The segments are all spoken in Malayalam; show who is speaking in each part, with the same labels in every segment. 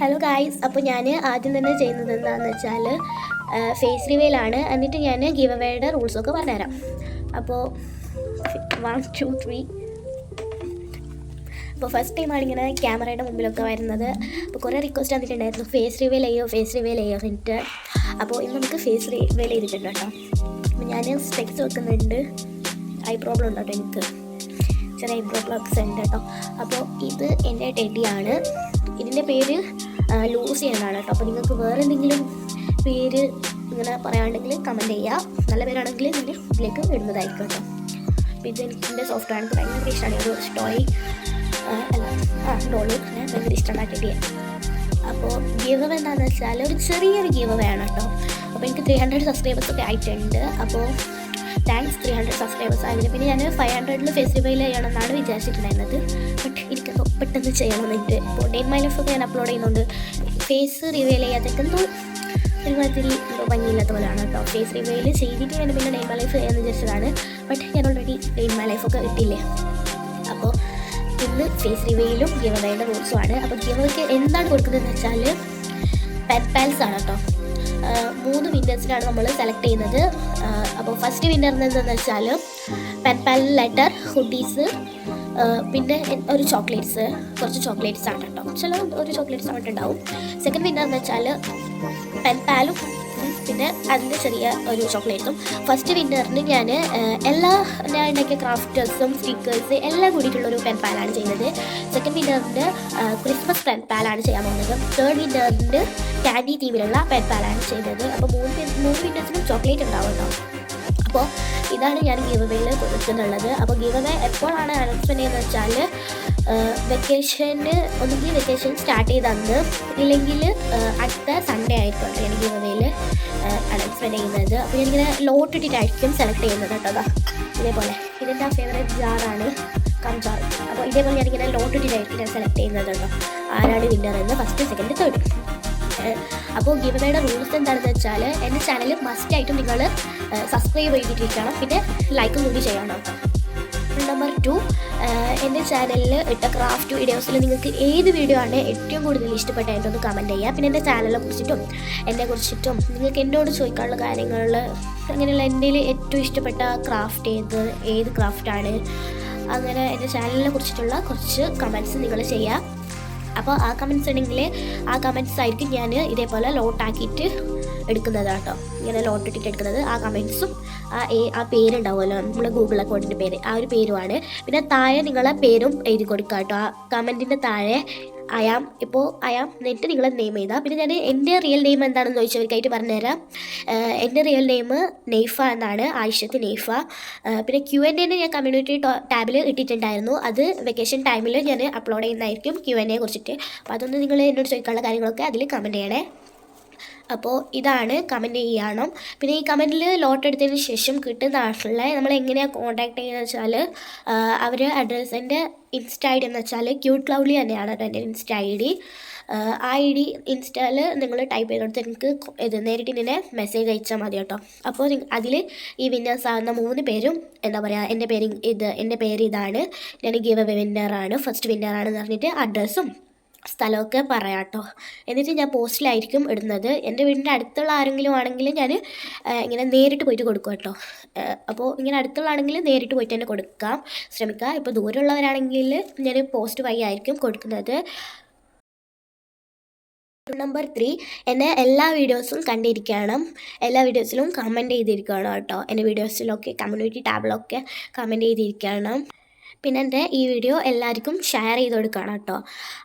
Speaker 1: ഹലോ ഗായ്സ്, അപ്പോൾ ഞാൻ ആദ്യം തന്നെ ചെയ്യുന്നത് എന്താണെന്ന് വെച്ചാൽ ഫേസ് റിവീലാണ്. എന്നിട്ട് ഞാൻ ഗിവ് അവേയുടെ റൂൾസൊക്കെ പറഞ്ഞുതരാം. അപ്പോൾ 1 2 3. അപ്പോൾ ഫസ്റ്റ് ടൈമാണ് ഇങ്ങനെ ക്യാമറയുടെ മുമ്പിലൊക്കെ വരുന്നത്. അപ്പോൾ കുറേ റിക്വസ്റ്റ് വന്നിട്ടുണ്ടായിരുന്നു, ഫേസ് റിവീൽ ചെയ്യോ എന്നിട്ട്. അപ്പോൾ ഇന്ന് നമുക്ക് ഫേസ് റിവീൽ ചെയ്തിട്ടുണ്ട് കേട്ടോ. അപ്പോൾ ഞാൻ സ്പെക്സ് വെക്കുന്നുണ്ട്. ഐ പ്രോബ്ലം ഉണ്ടോ എനിക്ക്, ചെറിയ ഐ പ്രോബ്ലംസ് ഉണ്ട് കേട്ടോ. അപ്പോൾ ഇത് എൻ്റെ ടെഡിയാണ്. ഇതിൻ്റെ പേര് ലൂസി എന്നാണ് കേട്ടോ. അപ്പോൾ നിങ്ങൾക്ക് വേറെ എന്തെങ്കിലും പേര് ഇങ്ങനെ പറയാണ്ടെങ്കിൽ കമൻറ്റ് ചെയ്യുക. നല്ല പേരാണെങ്കിൽ ഇതിൻ്റെ ഇതിലേക്ക് ഇടുന്നതായിരിക്കും കേട്ടോ. അപ്പോൾ ഇത് എൻ്റെ സോഫ്റ്റ്വെയർ എനിക്ക് ഭയങ്കര ഇഷ്ടമാണ്. ഒരു ടോയ് ഡോള് ഞാൻ ഭയങ്കര ഇഷ്ടമാണ് ടെഡിയെ. അപ്പോൾ ഗീവ് അവേ എന്താണെന്ന് വെച്ചാൽ ഒരു ചെറിയൊരു ഗീവ് അവേ ആണ് കേട്ടോ. അപ്പോൾ എനിക്ക് 300 സബ്സ്ക്രൈബേഴ്സൊക്കെ ആയിട്ടുണ്ട്. അപ്പോൾ താങ്ക്സ് 300 സബ്സ്ക്രൈബേഴ്സ് ആയതിന്. പിന്നെ ഞാൻ 500 ഫേസ് റിവീൽ ചെയ്യണമെന്നാണ് വിചാരിച്ചിട്ടുണ്ടായിരുന്നത്. ബട്ട് എനിക്കെന്തോ പെട്ടെന്ന് ചെയ്യണമെന്നുണ്ട്. ഇപ്പോൾ ഡേ മൈ ലൈഫൊക്കെ ഞാൻ അപ്ലോഡ് ചെയ്യുന്നുണ്ട്. ഫേസ് റിവീൽ ചെയ്യാതൊക്കെ എന്തോ ഒരുമാതിരി എന്തോ ഭംഗിയില്ലാത്ത പോലെയാണ് കേട്ടോ. ഫേസ് റിവീൽ ചെയ്തിട്ട് ഞാൻ പിന്നെ ഡേ മൈ ലൈഫ് ചെയ്യാമെന്ന് വിചാരിച്ചതാണ്. ബട്ട് ഞാൻ ഓൾറെഡി ഡേ മൈ ലൈഫൊക്കെ ഇട്ടില്ലേ. അപ്പോൾ ഇന്ന് ഫേസ് റിവീലും ഗിവ് അവേയുടെ റൂൾസുമാണ്. അപ്പോൾ ഗിവ് അവേക്ക് എന്താണ് കൊടുക്കുന്നതെന്ന് വെച്ചാൽ പെൻ പാൽസ് ആണ് കേട്ടോ. 3 വിന്നേഴ്സിനാണ് നമ്മൾ സെലക്ട് ചെയ്യുന്നത്. അപ്പോൾ ഫസ്റ്റ് വിന്നർ എന്താണെന്ന് വെച്ചാൽ പെൻ പാൽ ലെറ്റർ, ഹുഡീസ്, പിന്നെ ഒരു കുറച്ച് ചോക്ലേറ്റ്സ് ആണ് കേട്ടോ. ചില ഒരു ചോക്ലേറ്റ്സ് ആയിട്ടുണ്ടാവും. സെക്കൻഡ് വിന്നർ എന്ന് വെച്ചാൽ പെൻ പാലും പിന്നെ അതിൻ്റെ ചെറിയ ഒരു ചോക്ലേറ്റ്സും. ഫസ്റ്റ് വിന്നറിന് ഞാൻ ഉണ്ടാക്കിയ ക്രാഫ്റ്റേഴ്സും സ്റ്റിക്കേഴ്സ് എല്ലാം കൂടിയിട്ടുള്ളൊരു പെൻ പാലാണ് ചെയ്യുന്നത്. സെക്കൻഡ് വിന്നറിൻ്റെ ക്രിസ്മസ് പെൻ പാലാണ് ചെയ്യാൻ പോകുന്നത്. തേർഡ് വിന്നറിൻ്റെ ക്യാൻഡി തീമിലുള്ള പെൻ പാലാണ് ചെയ്യുന്നത്. അപ്പോൾ മൂന്ന് വിന്നേഴ്സിനും ചോക്ലേറ്റ് ഉണ്ടാവും കേട്ടോ. അപ്പോൾ ഇതാണ് ഞാൻ ഗിവ് അവേയിൽ കൊടുക്കുന്നുള്ളത്. അപ്പോൾ ഗിവ് അവേ എപ്പോഴാണ് അനൗൺസ്മെൻറ്റ് ചെയ്യുന്നത് വെച്ചാൽ ഒന്നുകിൽ വെക്കേഷൻ സ്റ്റാർട്ട് ചെയ്തന്ന്, ഇല്ലെങ്കിൽ അടുത്ത സൺഡേ ആയിരിക്കും ഞാൻ ഗിവ് അവേയിൽ അനൗൺസ്മെൻറ്റ് ചെയ്യുന്നത്. അപ്പോൾ ഞാനിങ്ങനെ ലോട്ട് ഇട്ടിട്ടായിരിക്കും സെലക്ട് ചെയ്യുന്നത് കേട്ടോ. ഇതേപോലെ ഇതെൻ്റെ ഫേവറേറ്റ് ജാറാണ്, കംജാർ. അപ്പോൾ ഇതേപോലെ ഞാനിങ്ങനെ ലോട്ട് ഇട്ടിട്ടായിരിക്കും ഞാൻ സെലക്ട് ചെയ്യുന്നത് കേട്ടോ. ആരാണ് വിന്നർ എന്ന്, ഫസ്റ്റ് സെക്കൻഡ് തേർഡ്. അപ്പോൾ ഗിവ് അവേയുടെ റൂൾസ് എന്താണെന്ന് വെച്ചാൽ എൻ്റെ ചാനൽ മസ്റ്റായിട്ടും നിങ്ങൾ സബ്സ്ക്രൈബ് ചെയ്തിട്ടിരിക്കണം, പിന്നെ ലൈക്കും കൂടി ചെയ്യണം കേട്ടോ. നമ്പർ 2, എൻ്റെ ചാനലിൽ ഇട്ട ക്രാഫ്റ്റ് വീഡിയോസിൽ നിങ്ങൾക്ക് ഏത് വീഡിയോ ആണ് ഏറ്റവും കൂടുതൽ ഇഷ്ടപ്പെട്ടതെന്നൊന്ന് കമൻറ്റ് ചെയ്യുക. പിന്നെ എൻ്റെ ചാനലിനെ കുറിച്ചിട്ടും എന്നെക്കുറിച്ചിട്ടും നിങ്ങൾക്ക് എന്നോട് ചോദിക്കാനുള്ള കാര്യങ്ങൾ, അങ്ങനെയുള്ള എൻ്റെ ഏറ്റവും ഇഷ്ടപ്പെട്ട ക്രാഫ്റ്റ് ഏത് ക്രാഫ്റ്റാണ്, അങ്ങനെ എൻ്റെ ചാനലിനെ കുറിച്ചിട്ടുള്ള കുറച്ച് കമൻറ്റ്സ് നിങ്ങൾ ചെയ്യുക. അപ്പോൾ ആ കമൻറ്റ്സ് ഉണ്ടെങ്കിൽ ആ കമൻറ്റ്സ് ആയിരിക്കും ഞാൻ ഇതേപോലെ ലോട്ടാക്കിയിട്ട് എടുക്കുന്നത് കേട്ടോ. ഇങ്ങനെ ലോട്ട് ഇട്ടിട്ട് എടുക്കുന്നത്. ആ കമൻറ്റ്സും ആ പേരുണ്ടാവുമല്ലോ, നമ്മൾ ഗൂഗിൾ അക്കൗണ്ടിൻ്റെ പേര്, ആ ഒരു പേരുമാണ്. പിന്നെ താഴെ നിങ്ങളെ പേരും എഴുതി കൊടുക്കുക കേട്ടോ. ആ കമൻറ്റിൻ്റെ താഴെ അയാം എന്നിട്ട് നിങ്ങൾ നെയിം ചെയ്താൽ. പിന്നെ ഞാൻ എൻ്റെ റിയൽ നെയിം എന്താണെന്ന് ചോദിച്ചവർക്കായിട്ട് പറഞ്ഞുതരാം. എൻ്റെ റിയൽ നെയിം നെയ്ഫ എന്നാണ്, ആയിഷത്ത് നെയ്ഫ. പിന്നെ Q&A ഞാൻ കമ്മ്യൂണിറ്റി ടാബിൽ ഇട്ടിട്ടുണ്ടായിരുന്നു. അത് വെക്കേഷൻ ടൈമിൽ ഞാൻ അപ്ലോഡ് ചെയ്യുന്നതായിരിക്കും Q&A കുറിച്ചിട്ട്. അപ്പോൾ അതൊന്ന് നിങ്ങൾ എന്നോട് ചോദിക്കാനുള്ള കാര്യങ്ങളൊക്കെ അതിൽ കമൻറ്റ് ചെയ്യണേ. അപ്പോൾ ഇതാണ് കമൻറ്റ് ചെയ്യണം. പിന്നെ ഈ കമൻറ്റിൽ ലോട്ട് എടുത്തതിന് ശേഷം കിട്ടുന്ന ആളുകളെ നമ്മൾ എങ്ങനെയാണ് കോൺടാക്ട് ചെയ്യുന്നത് വെച്ചാൽ അവർ അഡ്രസ്സ്, എൻ്റെ ഇൻസ്റ്റ ഐ ഡി എന്ന് വെച്ചാൽ ക്യൂട്ട് ക്ലൗഡ്ലി തന്നെയാണ് കേട്ടോ എൻ്റെ ഇൻസ്റ്റ ഐ ഡി. ആ ഐ ഡി ഇൻസ്റ്റയിൽ നിങ്ങൾ ടൈപ്പ് ചെയ്തെടുത്ത് എനിക്ക് നേരിട്ട് ഇതിനെ മെസ്സേജ് അയച്ചാൽ മതി കേട്ടോ. അപ്പോൾ അതിൽ ഈ വിന്നേഴ്സ് ആകുന്ന 3 പേരും എന്താ പറയുക, എൻ്റെ പേര് ഇതാണ്, ഞാൻ ഗിവ് അവേ വിന്നറാണ്, ഫസ്റ്റ് വിന്നറാണെന്ന് പറഞ്ഞിട്ട് അഡ്രസ്സും സ്ഥലമൊക്കെ പറയാം കേട്ടോ. എന്നിട്ട് ഞാൻ പോസ്റ്റിലായിരിക്കും ഇടുന്നത്. എൻ്റെ വീടിൻ്റെ അടുത്തുള്ള ആരെങ്കിലും ആണെങ്കിൽ ഞാൻ ഇങ്ങനെ നേരിട്ട് പോയിട്ട് കൊടുക്കും കേട്ടോ. അപ്പോൾ ഇങ്ങനെ അടുത്തുള്ള ആണെങ്കിൽ നേരിട്ട് പോയിട്ട് തന്നെ കൊടുക്കാൻ ശ്രമിക്കുക. ഇപ്പോൾ ദൂരമുള്ളവരാണെങ്കിൽ ഞാൻ പോസ്റ്റ് വഴി ആയിരിക്കും കൊടുക്കുന്നത്. നമ്പർ 3, എന്നെ എല്ലാ വീഡിയോസും കണ്ടിരിക്കണം, എല്ലാ വീഡിയോസിലും കമൻറ്റ് ചെയ്തിരിക്കണം കേട്ടോ. എൻ്റെ വീഡിയോസിലൊക്കെ കമ്മ്യൂണിറ്റി ടാബിലൊക്കെ കമൻറ്റ് ചെയ്തിരിക്കണം. പിന്നെ എൻ്റെ ഈ വീഡിയോ എല്ലാവർക്കും ഷെയർ ചെയ്ത് കൊടുക്കണം കേട്ടോ.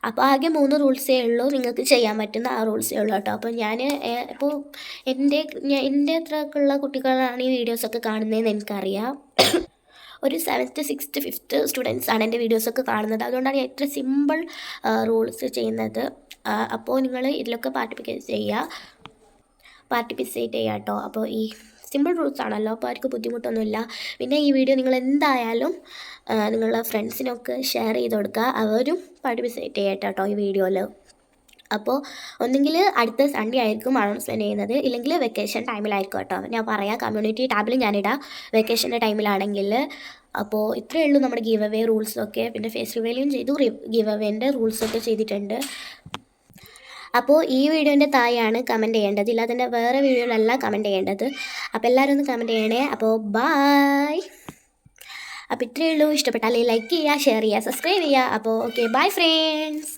Speaker 1: അപ്പോൾ ആകെ 3 റൂൾസേ ഉള്ളൂ, നിങ്ങൾക്ക് ചെയ്യാൻ പറ്റുന്ന ആ റൂൾസേ ഉള്ളൂ കേട്ടോ. അപ്പോൾ ഞാൻ ഇപ്പോൾ എൻ്റെ അത്രയൊക്കെയുള്ള കുട്ടികളാണ് ഈ വീഡിയോസൊക്കെ കാണുന്നതെന്ന് എനിക്കറിയാം. ഒരു 7th 6th 5th സ്റ്റുഡൻസ് ആണ് എൻ്റെ വീഡിയോസൊക്കെ കാണുന്നത്. അതുകൊണ്ടാണ് ഞാൻ ഇത്ര സിമ്പിൾ റൂൾസ് ചെയ്യുന്നത്. അപ്പോൾ നിങ്ങൾ ഇതിലൊക്കെ പാർട്ടിസിപ്പേറ്റ് ചെയ്യുക കേട്ടോ. അപ്പോൾ ഈ സിമ്പിൾ റൂൾസ് ആണല്ലോ, അപ്പോൾ അവർക്ക് ബുദ്ധിമുട്ടൊന്നുമില്ല. പിന്നെ ഈ വീഡിയോ നിങ്ങൾ എന്തായാലും നിങ്ങളുടെ ഫ്രണ്ട്സിനൊക്കെ ഷെയർ ചെയ്ത് കൊടുക്കുക, അവരും പാർട്ടിസിപ്പേറ്റ് ചെയ്യട്ടെ കേട്ടോ ഈ വീഡിയോയിൽ. അപ്പോൾ ഒന്നെങ്കിൽ അടുത്ത സൺഡേ ആയിരിക്കും അനൗൺസ്മെൻറ്റ് ചെയ്യുന്നത്, ഇല്ലെങ്കിൽ വെക്കേഷൻ ടൈമിലായിരിക്കും കേട്ടോ. ഞാൻ പറയാം, കമ്മ്യൂണിറ്റി ടാബിൽ ഞാനിടാം വെക്കേഷൻ്റെ ടൈമിലാണെങ്കിൽ. അപ്പോൾ ഇത്രയേ ഉള്ളൂ നമ്മുടെ ഗിവ് അവേ റൂൾസൊക്കെ. പിന്നെ ഫേസ് റിവീലും ചെയ്തു, ഗിവ് അവേൻ്റെ റൂൾസൊക്കെ ചെയ്തിട്ടുണ്ട്. അപ്പോൾ ഈ വീഡിയോൻ്റെ താഴെയാണ് കമൻറ്റ് ചെയ്യേണ്ടത്, ഇല്ലാതെ തന്നെ വേറെ വീഡിയോയിലല്ല കമൻറ്റ് ചെയ്യേണ്ടത്. അപ്പോൾ എല്ലാവരും ഒന്ന് കമൻറ്റ് ചെയ്യണേ. അപ്പോൾ ബായ്. അപ്പോൾ ഇത്രയേ ഉള്ളൂ. ഇഷ്ടപ്പെട്ടാൽ ലൈക്ക് ചെയ്യുക, ഷെയർ ചെയ്യുക, സബ്സ്ക്രൈബ് ചെയ്യുക. അപ്പോൾ ഓക്കെ, ബൈ ഫ്രണ്ട്സ്.